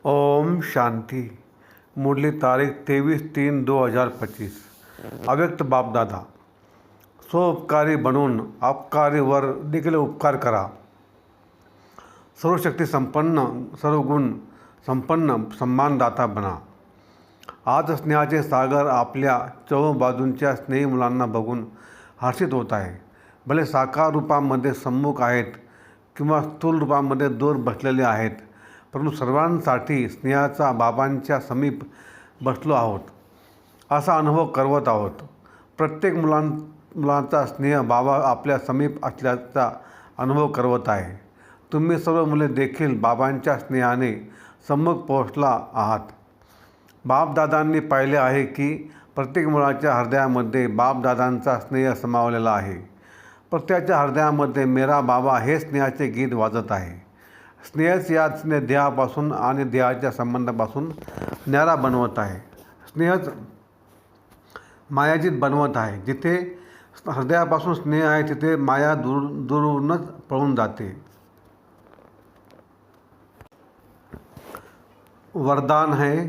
ओम शांति। मुरली तारीख 23/3/2025। अव्यक्त बापदादा। स्वउपकारी बनून अपकारीवर देखील उपकार करा। सर्वशक्ती संपन्न, सर्वगुण संपन्न सम्मानदाता बना। आज स्नेहाचे सागर आपल्या चहूबाजूंच्या स्नेही मुलांना बघून हर्षित होत आहे. भले साकार रूपामध्ये सम्मुख आहेत किंवा स्थूल रूपामध्ये दूर बसलेले आहेत, परंतु सर्वांसाठी स्नेहाचा बाबांच्या समीप बसलो आहोत असा अनुभव करवत आहोत. प्रत्येक मुलांचा स्नेह बाबा आपल्या समीप असल्याचा अनुभव करवत आहे. तुम्ही सर्व मुले देखील बाबांच्या स्नेहाने सम्मुख पोहोचला आहात. बापदादांनी पाहिले आहे की प्रत्येक मुलाच्या हृदयामध्ये बापदादांचा स्नेह समावलेला आहे. प्रत्येकाच्या हृदयामध्ये मेरा बाबा हे स्नेहाचे गीत वाजत आहे. स्नेहच या देहापासून आणि देहाच्या संबंधापासून न्यारा बनवत आहे. स्नेहच मायाजीत बनवत आहे. जिथे हृदयापासून स्नेह आहे तिथे माया दूरच पळून जाते. वरदान है.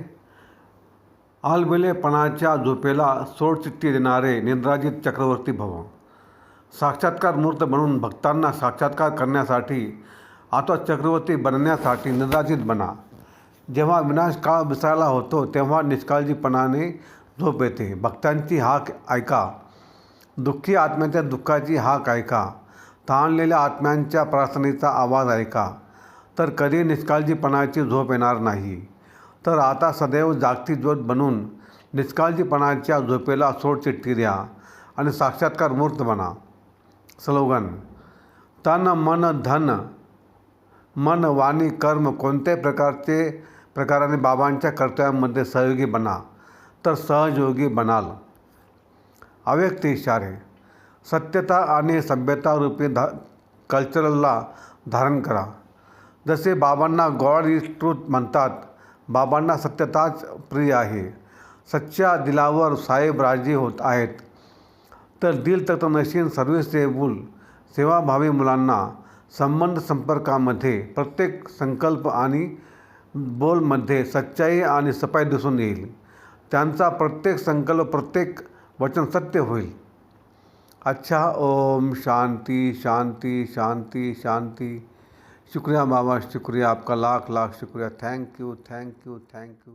अलबेलेपणाच्या झोपेला सोडचिठ्ठी देणारे निद्राजित चक्रवर्ती भव. साक्षात्कार मूर्त बनून भक्तांना साक्षात्कार करण्यासाठी अथवा चक्रवर्ती बनण्यासाठी निद्राजित बना. जेव्हा विनाश काळ विसरायला होतो तेव्हा निष्काळजीपणाने झोप येते. भक्तांची हाक ऐका. दुःखी आत्म्याच्या दुःखाची हाक ऐका. ताणलेल्या आत्म्यांच्या प्रार्थनेचा आवाज ऐका. तर कधी निष्काळजीपणाची झोप येणार नाही. तर आता सदैव जागती ज्योत बनून निष्काळजीपणाच्या झोपेला सोडचिठ्ठी द्या आणि साक्षात्कार मूर्त बना. स्लोगन. तन मन धन, मन वाणी कर्म कोणत्याही प्रकाराने बाबांच्या कर्तव्यामध्ये सहयोगी बना तर सहयोगी बनाल. अव्यक्त इशारे. सत्यता आणि सभ्यता रूपी कल्चरला धारण करा. जसे बाबांना गॉड इज ट्रूथ म्हणतात, बाबांना सत्यताच प्रिय आहे. सच्च्या दिलावर साहेब राजी होत आहेत. तर दिल तख्त नशीन सर्व्हिसेबल सेवाभावी मुलांना संबंध संपर्कामध्ये प्रत्येक संकल्प आणि बोलमध्ये सच्चाई आणि सफाई दिसून येईल. त्यांचा प्रत्येक संकल्प प्रत्येक वचन सत्य होईल. अच्छा. ओम शांति शांति शांति शांति. शुक्रिया बाबा, शुक्रिया. आपका लाख लाख शुक्रिया. Thank you thank you thank you.